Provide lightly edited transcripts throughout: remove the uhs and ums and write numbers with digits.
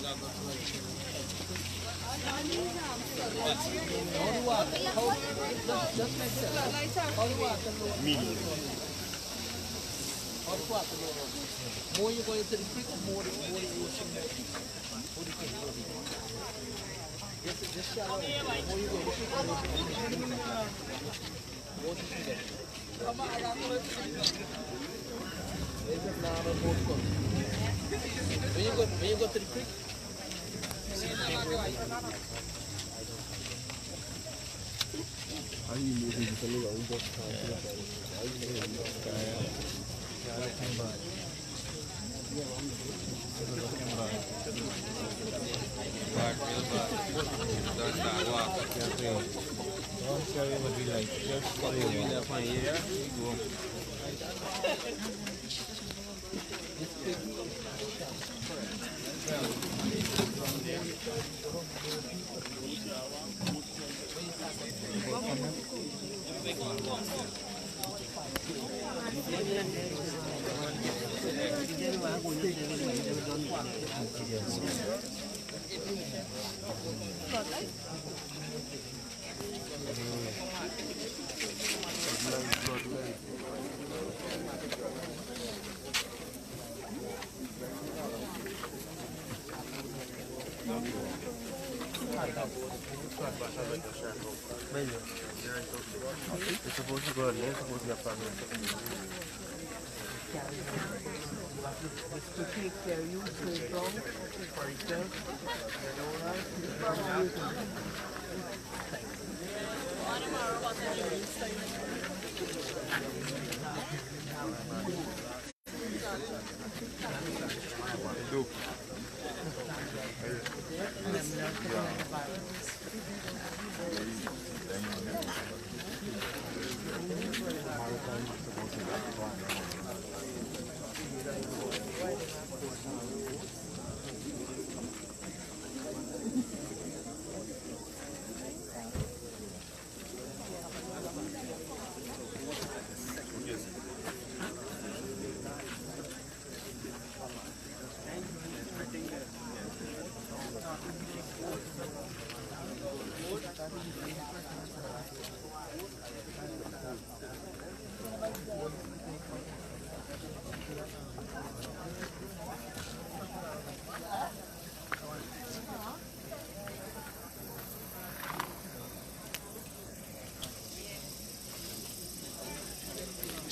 More you go into the creek, more the ocean. Just shallow. More you go to the creek, more the ocean. There's a normal boat called. When you go to the creek, It's supposed to go there, it's supposed to be a family. to take care of you, straight from for yourself.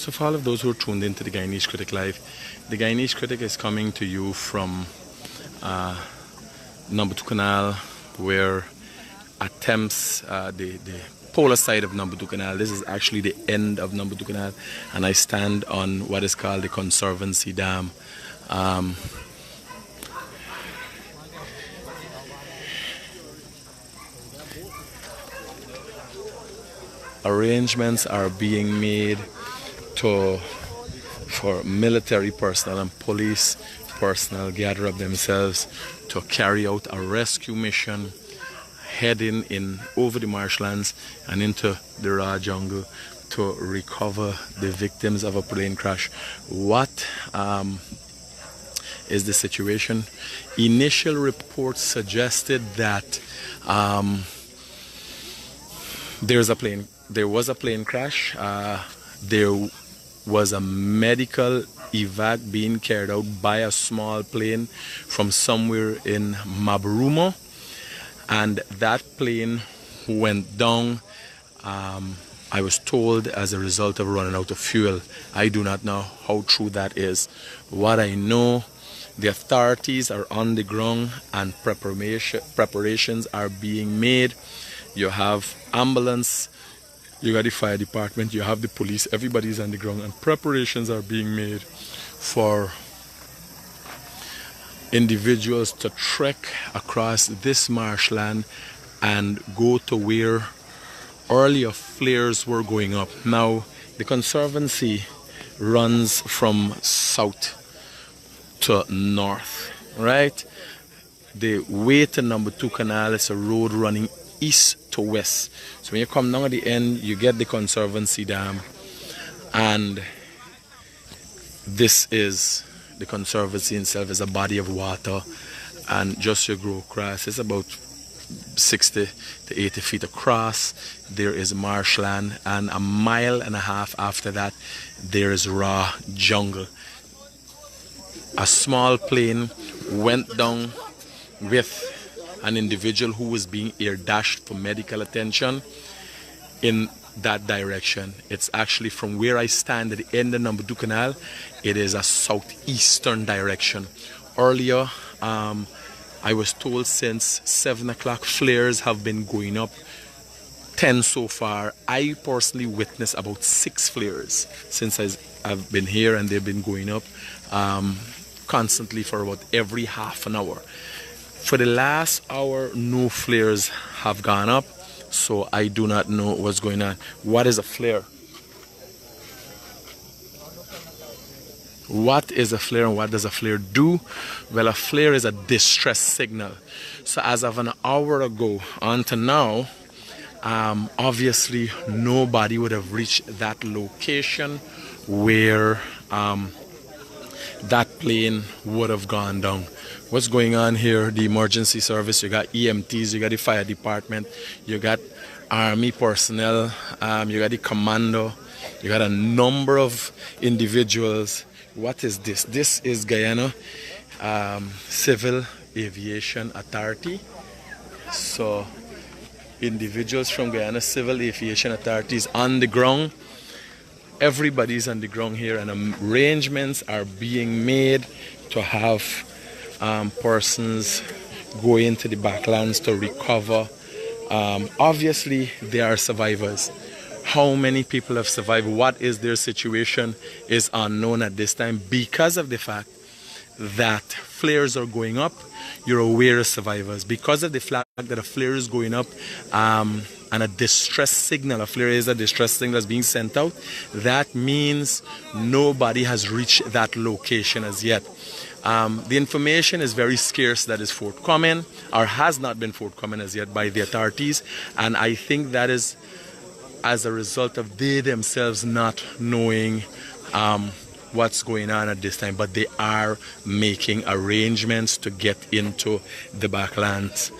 So for all of those who are tuned into the Guyanese Critic Live, the Guyanese Critic is coming to you from Number 2 Canal, where attempts, the polar side of Number 2 Canal, this is actually the end of Number 2 Canal, and I stand on what is called the Conservancy Dam. Arrangements are being made for military personnel and police personnel gather up themselves to carry out a rescue mission heading in over the marshlands and into the raw jungle to recover the victims of a plane crash. What is the situation? Initial reports suggested that there was a plane crash. There was a medical evac being carried out by a small plane from somewhere in Maburumo, and that plane went down, I was told, as a result of running out of fuel. I do not know how true that is. What I know, the authorities are on the ground and preparations are being made. You have ambulance, you got the fire department, you have the police, everybody's on the ground, and preparations are being made for individuals to trek across this marshland and go to where earlier flares were going up. Now, the Conservancy runs from south to north, right? The way to Number 2 Canal is a road running east to west. So when you come down at the end, you get the Conservancy Dam, and this is the Conservancy itself, is a body of water, and just you grow grass. It's about 60 to 80 feet across. There is marshland, and a mile and a half after that there is raw jungle. A small plane went down with an individual who was being air dashed for medical attention in that direction. It's actually from where I stand at the end of number 2 canal. It is a southeastern direction. Earlier, I was told since 7 o'clock flares have been going up. 10 so far. I personally witnessed about 6 flares since I've been here, and they've been going up constantly for about every half an hour. For the last hour, no flares have gone up, so I do not know what's going on. What is a flare? What is a flare and what does a flare do? Well, a flare is a distress signal. So as of an hour ago on to now, obviously nobody would have reached that location where that plane would have gone down. What's going on here? The emergency service, you got EMTs, you got the fire department, you got army personnel, you got the commando, you got a number of individuals. What is this? This is Guyana Civil Aviation Authority. So individuals from Guyana Civil Aviation Authority is on the ground. Everybody's on the ground here, and arrangements are being made to have persons go into the backlands to recover. Obviously, they are survivors. How many people have survived, what is their situation is unknown at this time, because of the fact that flares are going up. You're aware of survivors. Because of the fact that a flare is going up, and a distress signal, a flare is a distress signal that's being sent out, that means nobody has reached that location as yet. The information is very scarce that is forthcoming, or has not been forthcoming as yet by the authorities, and I think that is as a result of they themselves not knowing what's going on at this time, but they are making arrangements to get into the backlands.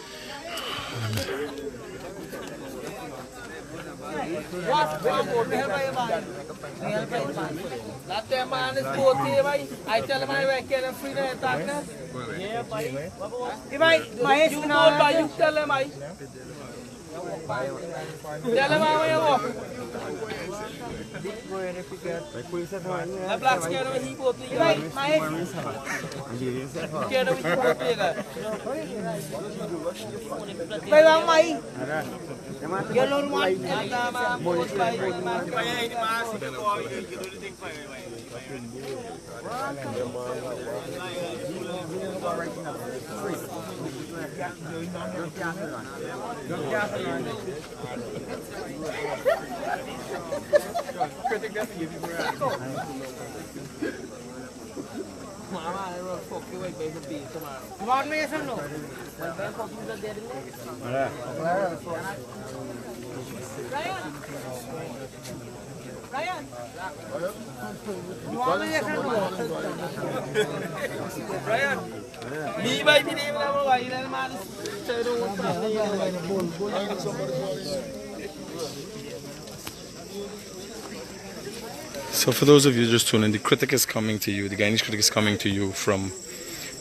So for those of you just tuning in, the critic is coming to you, the Guyanese critic is coming to you from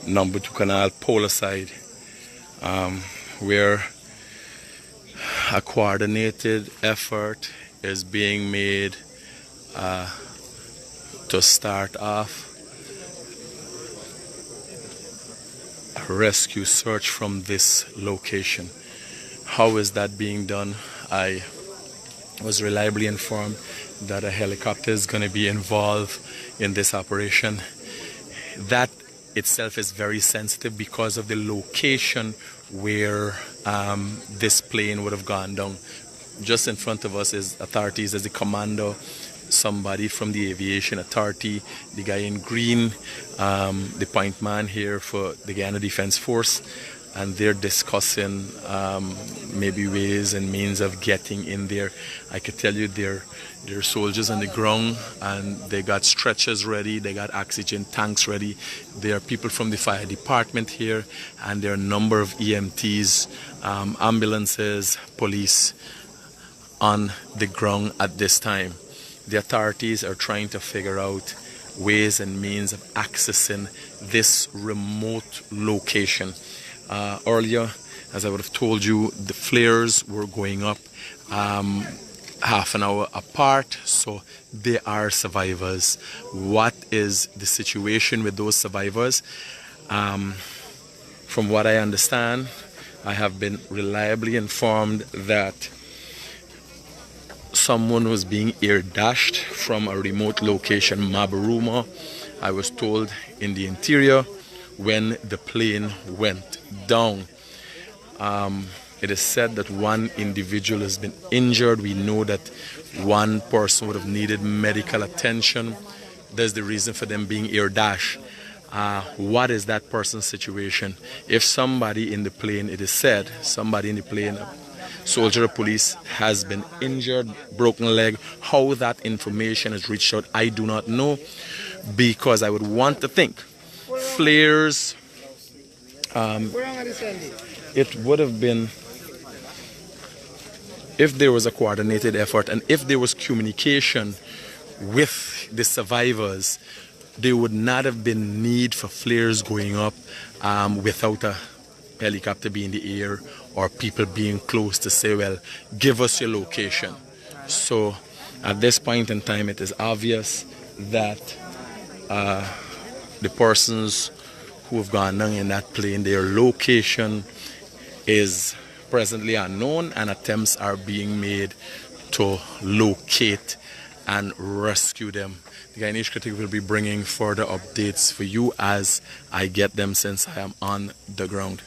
number 2 canal, polar side, where a coordinated effort is being made to start off a rescue search from this location. How is that being done? I was reliably informed that a helicopter is going to be involved in this operation. That itself is very sensitive because of the location where this plane would have gone down. Just in front of us is authorities, as the commando, somebody from the aviation authority, the guy in green, the point man here for the Guyana Defense Force. and they're discussing maybe ways and means of getting in there. I could tell you there are soldiers on the ground, and they got stretchers ready, they got oxygen tanks ready. There are people from the fire department here, and there are a number of EMTs, ambulances, police on the ground at this time. The authorities are trying to figure out ways and means of accessing this remote location. Earlier, as I would have told you, the flares were going up half an hour apart, so they are survivors. What is the situation with those survivors? From what I understand, I have been reliably informed that someone was being air dashed from a remote location, Mabaruma. I was told in the interior when the plane went down. It is said that one individual has been injured. We know that one person would have needed medical attention. There's the reason for them being air dashed. What is that person's situation? If somebody in the plane, it is said, somebody in the plane, soldier or police, has been injured, broken leg, how that information has reached out, I do not know, because I would want to think flares, it would have been, if there was a coordinated effort and if there was communication with the survivors, there would not have been need for flares going up without a helicopter being in the air or people being close to say, well, give us your location. So at this point in time, it is obvious that the persons who have gone down in that plane, their location is presently unknown, and attempts are being made to locate and rescue them. The Guyanese Critic will be bringing further updates for you as I get them, since I am on the ground.